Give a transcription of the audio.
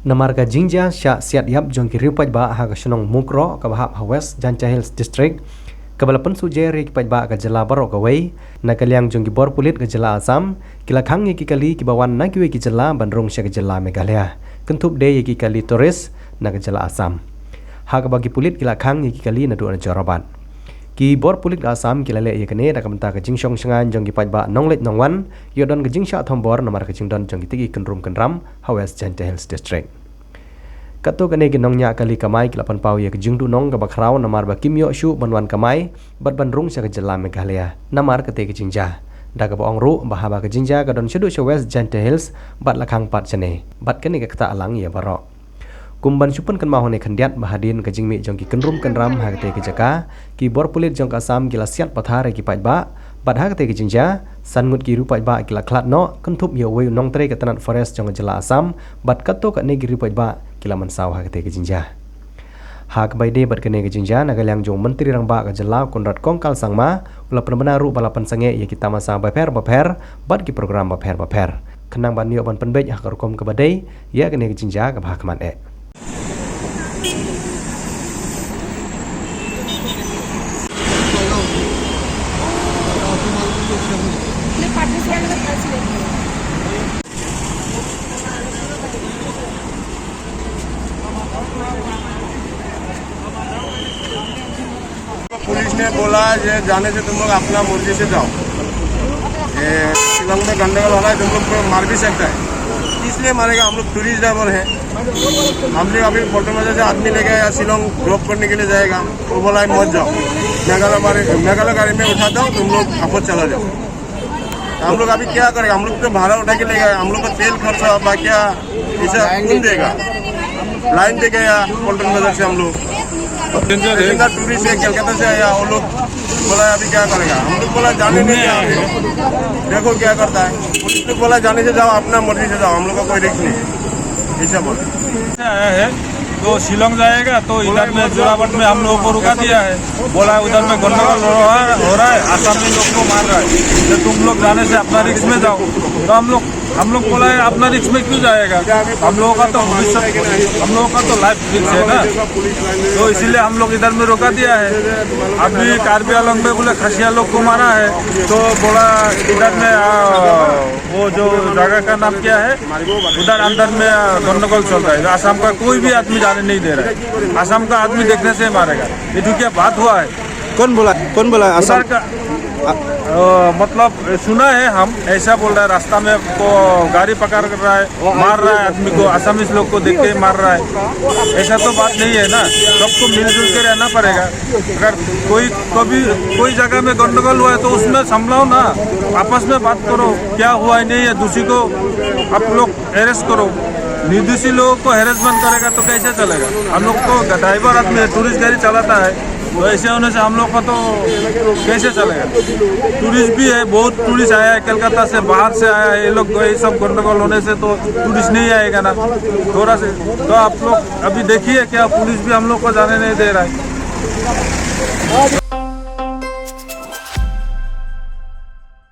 Namarga Jinja Sha Siat Yap Jong Kiriu Pajba Haga Shanong Mukro Kabahap West Jancha Hills District Kabalapan Sujeri Pajba Gajala Barok away Nakaliang Jong Gibor Pulit Gajala Assam Kilakang Yikikali Kibawan Nakiwe Gijala Bandrung Shagajala Meghalaya Kentup De Yikikali Tourist Nagajala Assam Haga bagi Pulit Kilakang Yikikali Nadu Jarabat Ki bor pulit Assam kilale yakane dakamta ka jingshong shangan jong gi pajba nonglet nongwan yodon ka jingsha thombor namar ka jingdon jong gi tigi kenrum kenram Hawes Janta Hills District kato kane gi nongnya kali kamai kilapan pau ya ka jingdu nong ka bakrau namar ba kimyo shu banwan kamai bat bandrung sa ka jala Meghalaya namar ka te ka jingja daga ba ongru bahaba ka jingja ka don shedu Hawes Janta Hills bat lakhang pat chane bat kane ka kata alang ya baro Kumban supan kan mahone kandiat bahadin ke jingmi jong ki kenrum kenram hagate ke jaka ki bor pulit jong Assam gila siat pathare ki pajba bad hagate ke jingja sangut ki rupai ba gila klat no kentup yo we nong tre ke tanat forest jong jela Assam bad kato ka ne ki rupai ba gila mansau hagate ke jingja hak bai de bad kene ke jingja nagalyang jong menteri rang ba ka jela Konrad Kongkal sangma ula penbana ru balapan sange ya kita masa baper bad ki program baper kenang ban yo ban penbej hak rukom ke badai ya kene ke jingja ka bah kaman police ने बोला ये जाने से तुम लोग अपना मर्जी से जाओ ये शिलोंग में गंडगोल वाला है तुम लोग को मार भी सकता है इसलिए मारेगा हम लोग टूरिस्ट ड्राइवर हैं हम लोग अभी फोटो में से आदमी लेके या शिलोंग ड्रॉप करने के लिए जाएगा वो बोला है मत जाओ मेघालय गाड़ी में उठा दो तुम लोग आपस चला जाओ हम लोग अभी क्या करेगा हम लोग तो भाड़ा उठा के लेगा हम लोग का तेल खर्चा बाकी ऐसा कौन देगा लाइन देगा या पल्टन बाजार से हम लोग टूरिस्ट है कलकत्ता से आया वो लोग बोला अभी क्या करेगा हम लोग बोला जाने नहीं देखो क्या करता है पुलिस ने बोला जाने से जाओ अपना मर्जी से जाओ हम लोग का कोई रिस्क नहीं है ऐसा बोला आया है तो शिलोंग जाएगा तो इधर में जोराबाट में हम लोगों को रुका दिया है बोला उधर में गंडगोल हो रहा है आसामी लोग को मार रहा है तो तुम लोग जाने से अपना रिस्क में जाओ तो हम लोग बोला है अपना रिस्क में क्यों जाएगा हम लोगों का तो भविष्य हम लोगों का तो लाइफ रिस्क है ना तो इसीलिए हम लोग इधर में रोका दिया है अभी कार्बी आंगलोंग में बोले खसिया लोग को मारा है तो बोला इधर में वो जो जगह का नाम क्या है उधर अंदर में गंडगोल चल रहा है आसाम का कोई भी आदमी जाने नहीं दे रहा है आसाम का आदमी देखने से मारेगा ये जो क्या बात हुआ है कौन बोला आसाम का मतलब सुना है हम ऐसा बोल रहा है रास्ता में को गाड़ी पकड़ कर रहा है मार रहा है आदमी को असमीज लोग को देख के मार रहा है ऐसा तो बात नहीं है ना सबको मिलजुल के रहना पड़ेगा अगर कोई जगह में गंडगोल हुआ है तो उसमें संभलाओ ना आपस में बात करो क्या हुआ है नहीं है दूसरी को आप लोग अरेस्ट करो निर्दोषी लोगों को हेरेसमेंट करेगा तो कैसे चलेगा हम लोग तो ड्राइवर आदमी टूरिस्ट गाड़ी चलाता है तो ऐसे होने से हम लोग का तो कैसे चलेगा टूरिस्ट भी है बहुत टूरिस्ट आया है कलकत्ता से बाहर से आया है ये लोग ये सब गंडगोल होने से तो टूरिस्ट नहीं आएगा ना थोड़ा से तो आप लोग अभी देखिए क्या पुलिस भी हम लोग को जाने नहीं दे रहा है